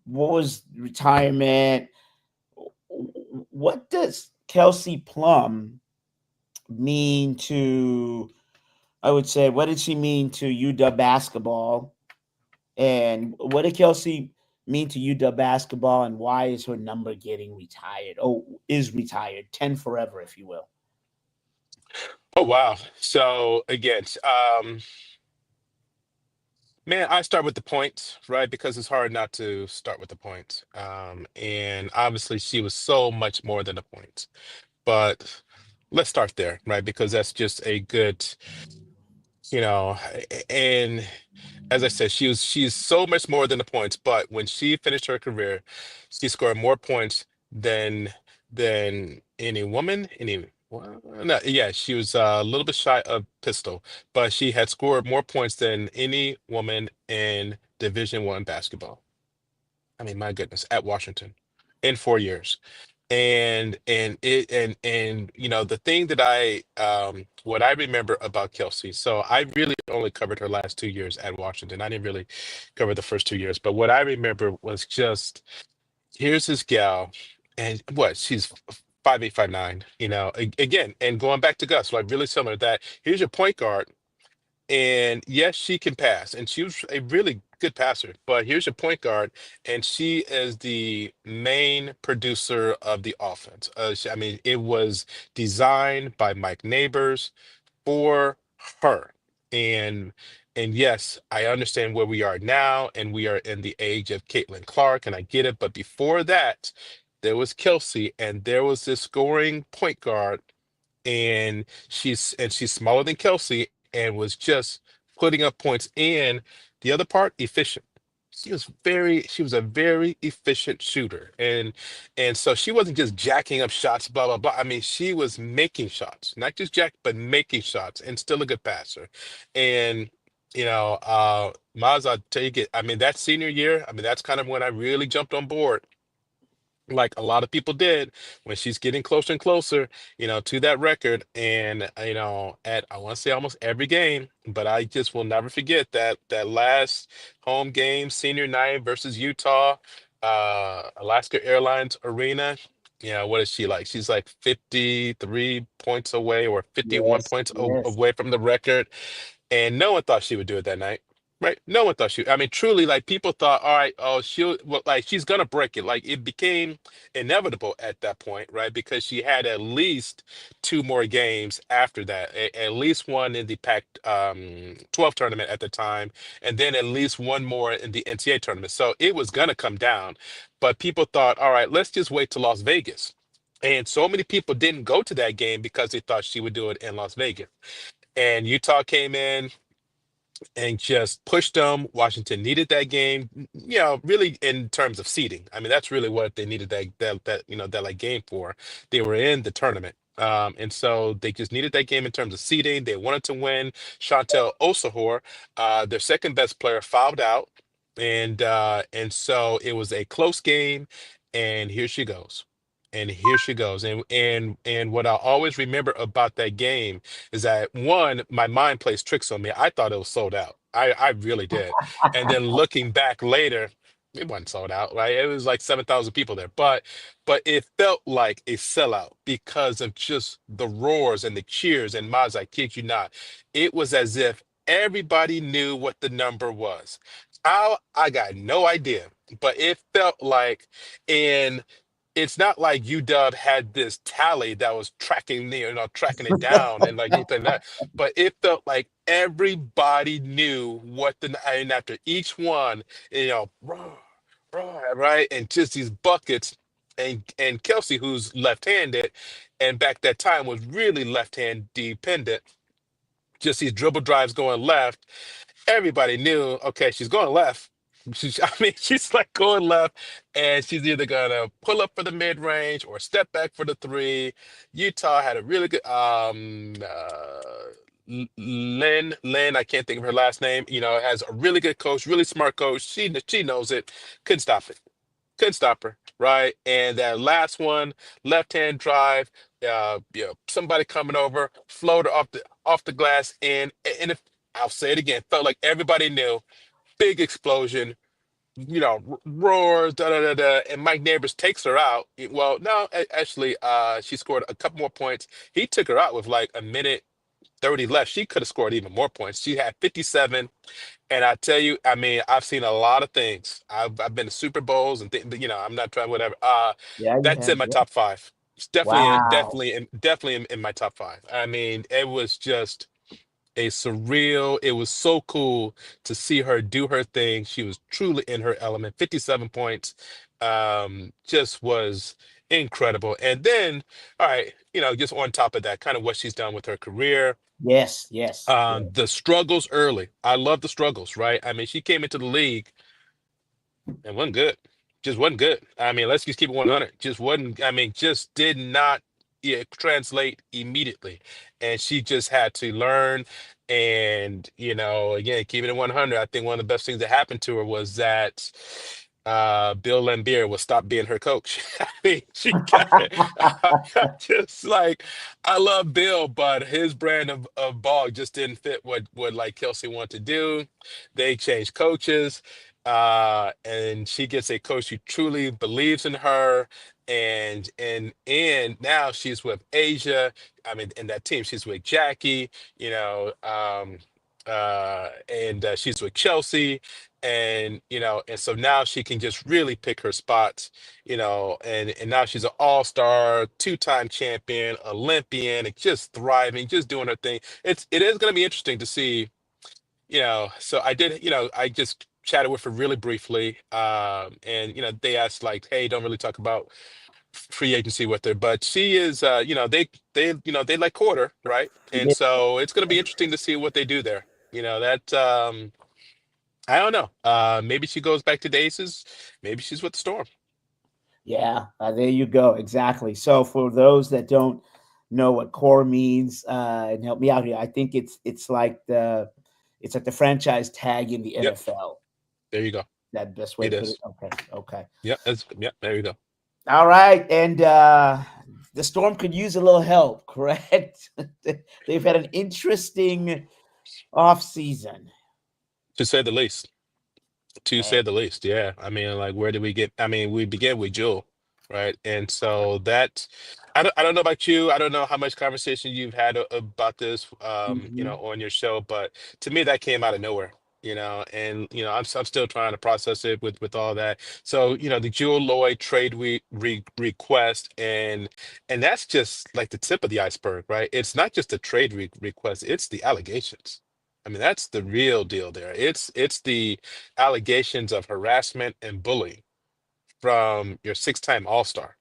was retirement? What does Kelsey Plum mean to, I would say, what did she mean to UW basketball? And what did Kelsey mean to UW basketball? And why is her number getting retired? Oh, is retired. 10 forever, if you will. Oh, wow. So again, man, I start with the points, right? Because it's hard not to start with the points. And obviously she was so much more than the points. But let's start there, right? Because that's just a good, and as I said, she's so much more than the points. But when she finished her career, she scored more points than any woman, well, no, yeah, she was a little bit shy of Pistol, but she had scored more points than any woman in Division I basketball. I mean, my goodness, at Washington in 4 years. And the thing that what I remember about Kelsey, so I really only covered her last 2 years at Washington. I didn't really cover the first 2 years, but what I remember was just, here's this gal, and what, she's 5'8", 5'9", again, and going back to Gus, like really similar, that here's your point guard, and yes, she can pass, and she was a really good passer, but here's your point guard, and she is the main producer of the offense. I mean, it was designed by Mike Neighbors for her. And yes, I understand where we are now, and we are in the age of Caitlin Clark, and I get it. But before that, there was Kelsey, and there was this scoring point guard, and she's smaller than Kelsey, and was just putting up points. And the other part, efficient. She was a very efficient shooter. And so she wasn't just jacking up shots, blah, blah, blah. I mean, she was making shots, not just jack, but making shots, and still a good passer. And Maz, I'll take it. I mean, that senior year, I mean, that's kind of when I really jumped on board, like a lot of people did, when she's getting closer and closer, to that record. And, at, I want to say, almost every game, but I just will never forget that last home game, senior night versus Utah, Alaska Airlines Arena. What is she like? She's like 53 points away, or 51 Yes, points yes. away from the record. And no one thought she would do it that night. Right? No one thought I mean, truly, like, people thought, all right, oh, she's gonna break it. Like, it became inevitable at that point, right? Because she had at least two more games after that, at least one in the Pac-12 tournament at the time, and then at least one more in the NCAA tournament. So it was gonna come down, but people thought, all right, let's just wait to Las Vegas. And so many people didn't go to that game because they thought she would do it in Las Vegas. And Utah came in and just pushed them. Washington needed that game, really, in terms of seeding. I mean, that's really what they needed that like game for. They were in the tournament. And so they just needed that game in terms of seeding. They wanted to win. Chantel Osahor, their second best player, fouled out, and so it was a close game. And here she goes. And here she goes. And what I always remember about that game is that one, my mind plays tricks on me. I thought it was sold out. I really did. And then looking back later, it wasn't sold out, right? It was like 7,000 people there. But it felt like a sellout because of just the roars and the cheers. And Maz, I kid you not, it was as if everybody knew what the number was. How, I got no idea, but it felt like, and it's not like UW had this tally that was tracking, tracking it down and like anything like that, but it felt like everybody knew what and after each one, rah, rah, right, and just these buckets, and Kelsey, who's left-handed, and back that time was really left-hand dependent, just these dribble drives going left. Everybody knew, okay, she's going left. She's like going left, and she's either gonna pull up for the mid range or step back for the three. Utah had a really good Lynn, I can't think of her last name. Has a really good coach, really smart coach. She knows it. Couldn't stop it. Couldn't stop her, right? And that last one, left hand drive, somebody coming over, floater off the glass, and if I'll say it again, felt like everybody knew. Big explosion, roars, da da da da, and Mike Neighbors takes her out. Well, no, actually, she scored a couple more points. He took her out with like a minute 30 left. She could have scored even more points. She had 57. And I tell you, I've seen a lot of things. I've been to Super Bowls and but I'm not trying whatever. Yeah, you That's have. in my Yeah. top five. It's Wow. definitely in my top five. It was just a surreal. It was so cool to see her do her thing. She was truly in her element. 57 points, just was incredible. And then, all right, just on top of that, kind of what she's done with her career. Yes, yes, yes. The struggles early. I love the struggles, right? She came into the league and wasn't good. Just wasn't good. Let's just keep it 100. Just wasn't, just did not translate immediately. And she just had to learn. And, again, keeping it 100, I think one of the best things that happened to her was that Bill Lambier will stop being her coach. She got it. Just like, I love Bill, but his brand of ball just didn't fit what like Kelsey wanted to do. They changed coaches, and she gets a coach who truly believes in her. And now she's with Asia. In that team, she's with Jackie, and she's with Chelsea, and so now she can just really pick her spots, and now she's an all-star, two-time champion, Olympian, and just thriving, just doing her thing. It is going to be interesting to see, so I just chatted with her really briefly, and they asked like, hey, don't really talk about free agency with her, but she is, they like quarter, right? And Yeah. so it's going to be interesting to see what they do there. That I don't know. Maybe she goes back to the Aces. Maybe she's with the Storm. Yeah, there you go. Exactly. So for those that don't know what core means, and help me out here, I think it's like the franchise tag in the Yep. NFL. There you go. That best way It to put is. it. Okay. Okay. Yep. There you go. All right. And the Storm could use a little help, correct? They've had an interesting off season. To say the least. To Okay. say the least, yeah. Like, where did we get? We began with Jewel, right? And so I don't know about you. I don't know how much conversation you've had about this, Mhm. on your show, but to me, that came out of nowhere, and I'm still trying to process it with all that. So, the Jewel Lloyd trade request, and that's just like the tip of the iceberg, right? It's not just a trade request; it's the allegations. That's the real deal there. It's the allegations of harassment and bullying from your six-time All-Star.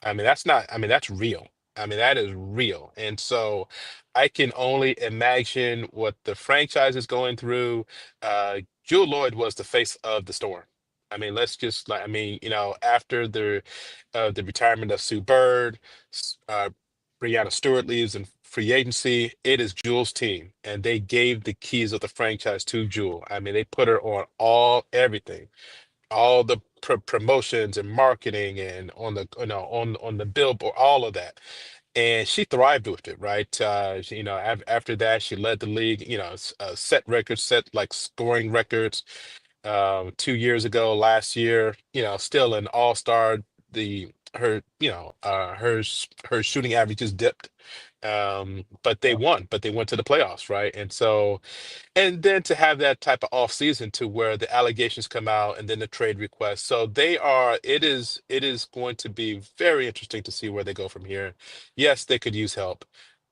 That's not, that's real. That is real. And so I can only imagine what the franchise is going through. Jewel Lloyd was the face of the Storm. Let's just after the retirement of Sue Bird, Brianna Stewart leaves in free agency. It is Jewel's team, and they gave the keys of the franchise to Jewel. I mean, they put her on everything, all the promotions and marketing, and on the on the billboard, all of that. And she thrived with it, right? After that, she led the league. Set records, set like scoring records. 2 years ago, last year, still an all-star. Her shooting averages dipped, but they won. But they went to the playoffs, right? And then to have that type of off season to where the allegations come out and then the trade request. So it is going to be very interesting to see where they go from here. Yes, they could use help.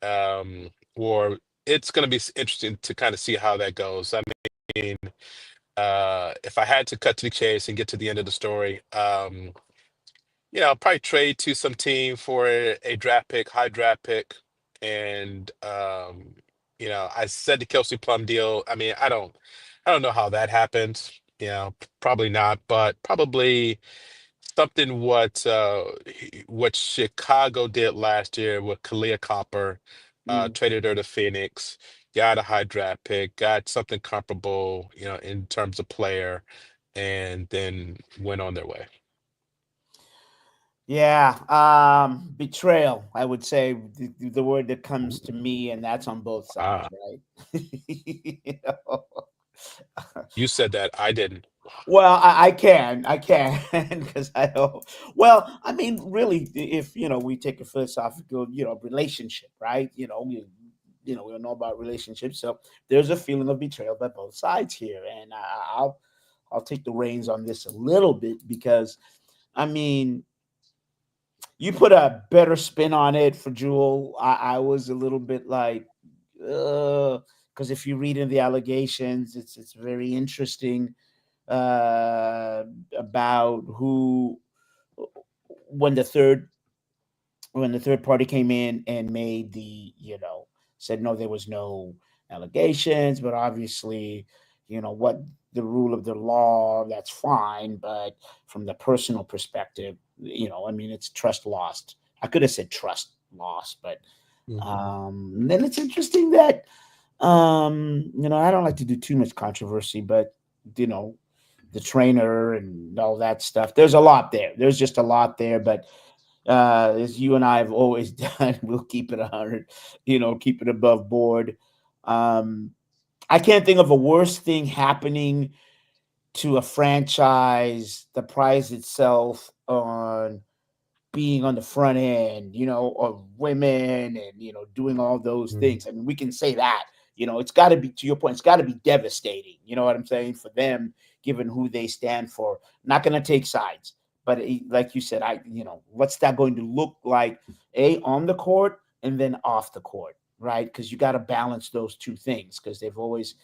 Or it's going to be interesting to kind of see how that goes. I mean, if I had to cut to the chase and get to the end of the story, I'll probably trade to some team for a draft pick, high draft pick. And I said the Kelsey Plum deal. I mean, I don't know how that happens. Probably not, but probably something what Chicago did last year with Kalia Copper, traded her to Phoenix, got a high draft pick, got something comparable, in terms of player, and then went on their way. Yeah, betrayal, I would say the word that comes to me, and that's on both sides, right? You said that, I didn't. Well, I can because I know. Well, I mean, really, if we take a philosophical, relationship, right? We all know about relationships, so there's a feeling of betrayal by both sides here, and I'll take the reins on this a little bit because, I mean, you put a better spin on it for Jewel. I was a little bit like, because if you read in the allegations, it's very interesting about who when the third party came in and made said no, there was no allegations, but obviously, what the rule of the law, that's fine, but from the personal perspective, I mean, it's trust lost. I could have said trust lost, but then it's interesting that I don't like to do too much controversy, but the trainer and all that stuff, there's a lot there. There's just a lot there, but as you and I have always done, we'll keep it 100, keep it above board. I can't think of a worse thing happening to a franchise that prides itself on being on the front end, of women and, doing all those things. I mean, we can say that, it's got to be, to your point, it's got to be devastating. You know what I'm saying? For them, given who they stand for. Not going to take sides. But like you said, what's that going to look like, on the court and then off the court, right? Because you got to balance those two things because they've always,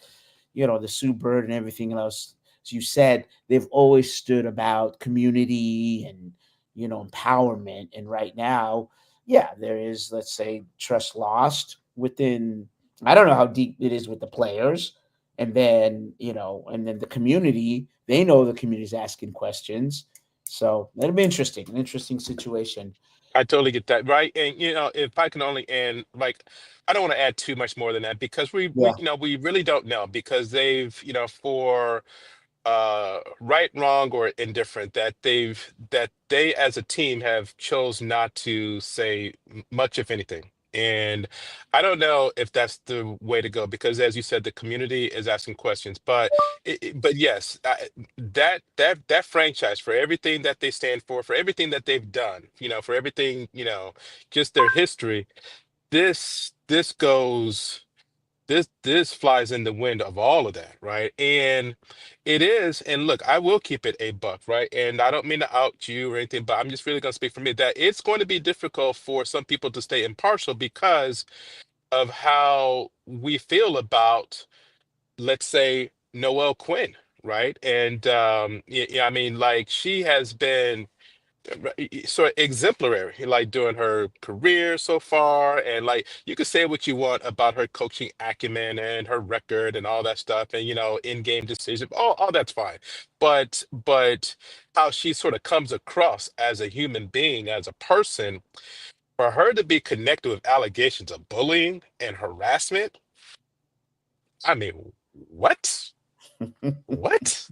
the Sue Bird and everything else, as you said, they've always stood about community and, empowerment. And right now, there is, let's say, trust lost within, I don't know how deep it is with the players. And then, and then the community, they know the community's asking questions. So that'll be interesting, an interesting situation. I totally get that, right? And if I can only add, like, I don't want to add too much more than that because we really don't know because they've, for right, wrong, or indifferent, that they as a team have chose not to say much, if anything. And I don't know if that's the way to go because, as you said, the community is asking questions. But but yes, that franchise, for everything that they stand for everything that they've done, for everything, just their history. This goes. This flies in the wind of all of that, right? And it is, and look, I will keep it a buck, right? And I don't mean to out you or anything, but I'm just really going to speak for me that it's going to be difficult for some people to stay impartial because of how we feel about, let's say, Noelle Quinn, right? And I mean, like, she has been sort of exemplary, like, during her career so far. And, like, you could say what you want about her coaching acumen and her record and all that stuff, and in-game decision, all that's fine. But how she sort of comes across as a human being, as a person, for her to be connected with allegations of bullying and harassment, I mean, what? What?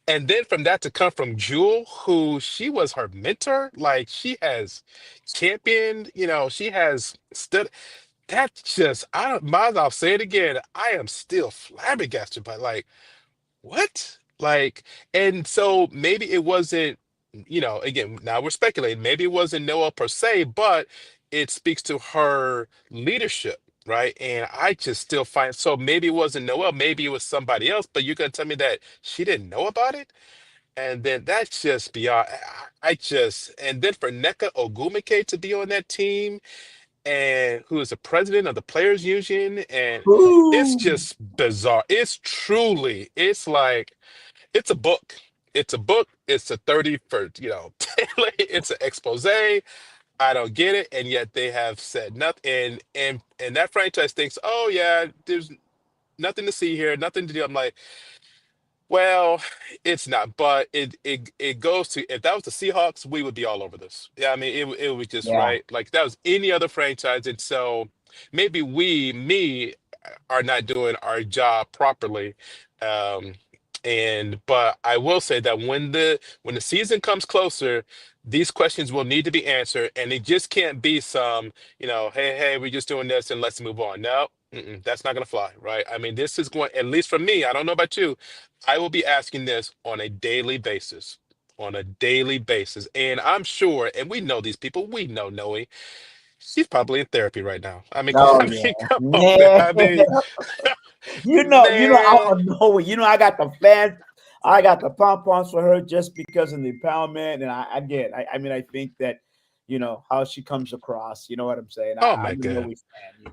And then from that to come from Jewel, who she was her mentor, like she has championed, she has stood. That's just, I don't, might I'll say it again. I am still flabbergasted by like, what? Like, and so maybe it wasn't, again, now we're speculating, maybe it wasn't Noah per se, but it speaks to her leadership, right? And I just still find, so maybe it wasn't Noah, maybe it was somebody else, but you're gonna tell me that she didn't know about it? And then that's just beyond, and then for Nneka Ogwumike to be on that team, and who is the president of the Players Union, and it's Ooh. just bizarre. It's like, it's a book. It's a book. It's a 30 for, it's an expose. I don't get it. And yet they have said nothing. And that franchise thinks, oh yeah, there's nothing to see here, nothing to do. I'm like, well, it's not, but it goes to, if that was the Seahawks, we would be all over this. Yeah, I mean, it was just Yeah. right. Like if that was any other franchise. And so maybe me, are not doing our job properly. Um, but I will say that when the season comes closer, these questions will need to be answered, and it just can't be some, hey, we're just doing this and let's move on. No, that's not gonna fly, right? I mean, this is going, at least for me, I don't know about you, I will be asking this on a daily basis. On a daily basis. And I'm sure, and we know these people, we know Noe. She's probably in therapy right now. I mean, Oh I mean, yeah, come on, man. man. I mean, I man. know it. I got the fans, I got the pom poms for her just because of the empowerment, and I get. I mean, I think that how she comes across. You know what I'm saying? Oh I'm my a God. Noe fan.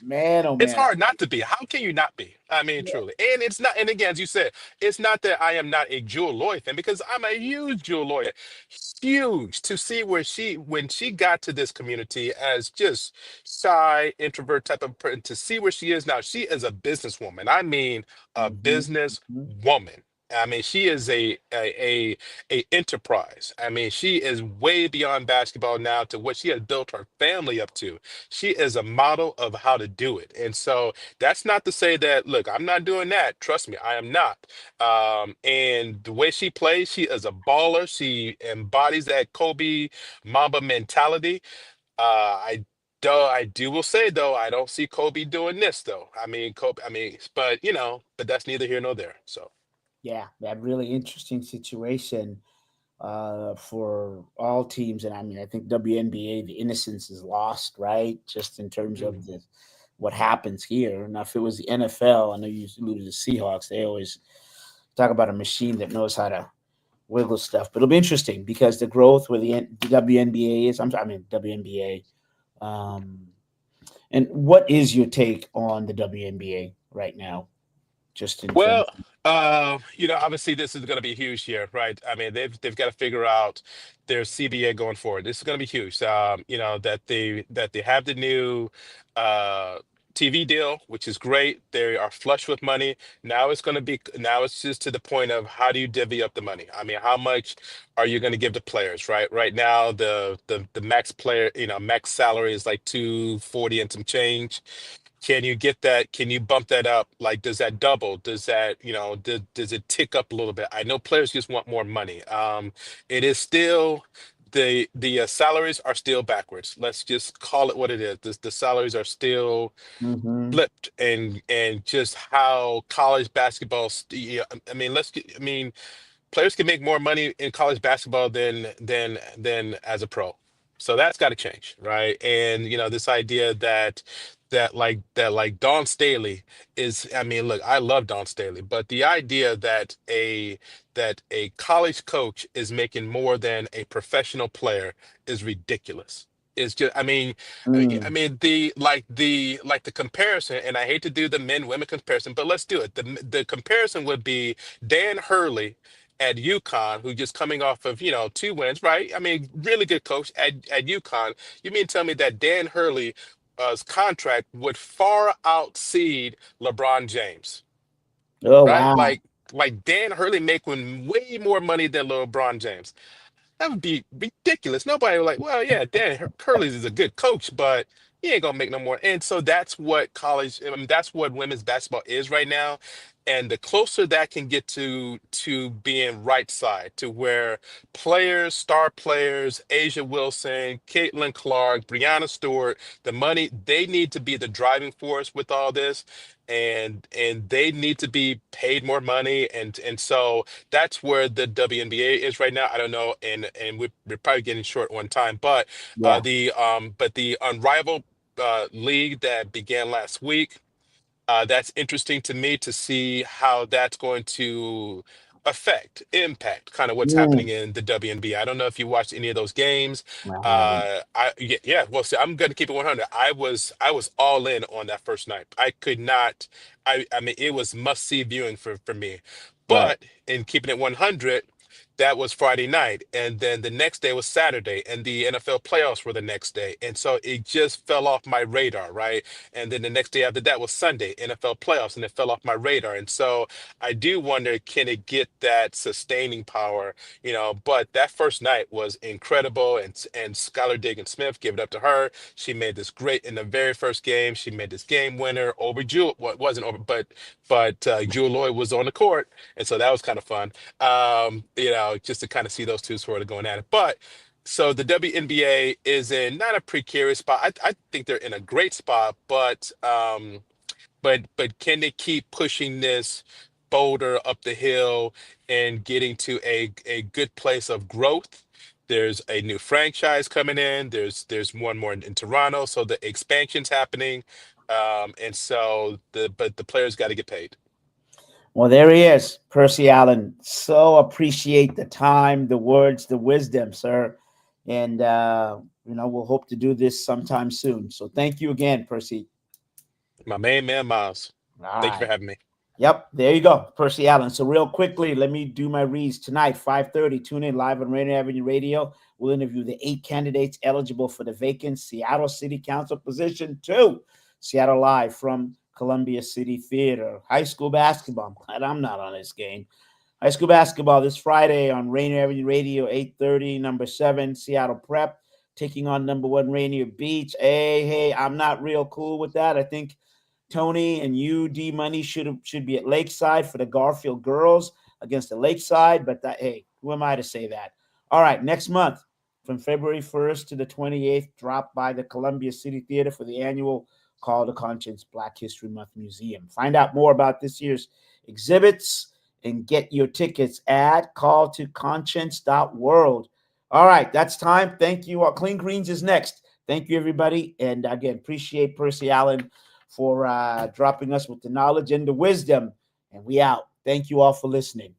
Man, oh It's man. hard not to be. How can you not be? I mean, Yeah. truly. And it's not, and again, as you said, it's not that I am not a Jewel Loyd fan, because I'm a huge Jewel Loyd. Huge to see when she got to this community as just shy, introvert type of person, to see where she is now. She is a businesswoman. I mean, a Mhm, business mhm. woman. I mean, she is a enterprise. I mean, she is way beyond basketball now to what she has built her family up to. She is a model of how to do it. And so that's not to say that, look, I'm not doing that. Trust me, I am not. And the way she plays, she is a baller. She embodies that Kobe Mamba mentality. I will say though, I don't see Kobe doing this though. I mean, but that's neither here nor there. So Yeah, that really interesting situation for all teams, and I mean, I think WNBA, the innocence is lost, right? Just in terms of what happens here. Now, if it was the NFL, I know you alluded to Seahawks. They always talk about a machine that knows how to wiggle stuff. But it'll be interesting because the growth where the WNBA is. I mean WNBA. And what is your take on the WNBA right now? Just in terms. well, obviously this is going to be huge here, right? I mean, they've got to figure out their CBA going forward. This is going to be huge. That they have the new uh TV deal, which is great. They are flush with money. Now it's just to the point of how do you divvy up the money? I mean, how much are you going to give the players, right? Right now, the max player, max salary is like 240 and some change. Can you get that? Can you bump that up? Like, does that double? Does that, does it tick up a little bit? I know players just want more money. It is still the salaries are still backwards. Let's just call it what it is. The salaries are still Mhm. flipped, and just how college basketball. I mean, players can make more money in college basketball than as a pro. So that's got to change, right? And this idea that Dawn Staley is, I mean, look, I love Dawn Staley, but the idea that a college coach is making more than a professional player is ridiculous. It's just, I Mm. mean the comparison, and I hate to do the men women comparison, but let's do it. The comparison would be Dan Hurley at UConn, who just coming off of, 2 wins, right? I mean, really good coach at UConn. You mean tell me that Dan Hurley contract would far outseed LeBron James, Oh right? wow. Like Dan Hurley making way more money than LeBron James. That would be ridiculous. Nobody was like, well, yeah, Dan Curley's is a good coach, but he ain't gonna make no more. And so that's what that's what women's basketball is right now. And the closer that can get to being right side, to where players, star players, Asia Wilson, Caitlin Clark, Brianna Stewart, the money, they need to be the driving force with all this. And they need to be paid more money. And so that's where the WNBA is right now. I don't know, and we're probably getting short on time, but Yeah. the Unrivaled league that began last week, that's interesting to me to see how that's going to impact kind of what's happening Mm, in the WNBA. I don't know if you watched any of those games. I haven't. Yeah. Well, see, I'm going to keep it 100. I was all in on that first night. I could not. I mean, it was must see viewing for me. Right. But in keeping it 100, that was Friday night, and then the next day was Saturday, and the NFL playoffs were the next day, and so it just fell off my radar, right? And then the next day after that was Sunday, NFL playoffs, and it fell off my radar. And so I do wonder, can it get that sustaining power, But that first night was incredible, and Skylar Diggins Smith, give it up to her. She made this great in the very first game. She made this game winner over Jewel. Well, it wasn't over, but Jewel Lloyd was on the court, and so that was kind of fun. Just to kind of see those two sort of going at it. But so the WNBA is in not a precarious spot. I think they're in a great spot, but can they keep pushing this boulder up the hill and getting to a good place of growth? There's a new franchise coming in. There's one more in Toronto, so the expansion's happening. And so but the players got to get paid. Well, there he is, Percy Allen. So appreciate the time, the words, the wisdom, sir. And, we'll hope to do this sometime soon. So thank you again, Percy. My main man, Miles. All Thank you for right. having me. Yep, there you go, Percy Allen. So real quickly, let me do my reads tonight, 5:30. Tune in live on Rainier Avenue Radio. We'll interview the 8 candidates eligible for the vacant Seattle City Council position 2. Seattle Live from Columbia City Theater. High school basketball. I'm glad I'm not on this game. High school basketball this Friday on Rainier Avenue Radio, 8:30. Number 7, Seattle Prep, taking on number 1, Rainier Beach. Hey, I'm not real cool with that. I think Tony and you, D Money, should be at Lakeside for the Garfield girls against the Lakeside. But hey, who am I to say that? All right, next month, from February 1st to the 28th, drop by the Columbia City Theater for the annual Call to Conscience Black History Month Museum. Find out more about this year's exhibits and get your tickets at calltoconscience.world. All right, that's time. Thank you all. Clean Greens is next. Thank you, everybody. And again, appreciate Percy Allen for dropping us with the knowledge and the wisdom. And we out. Thank you all for listening.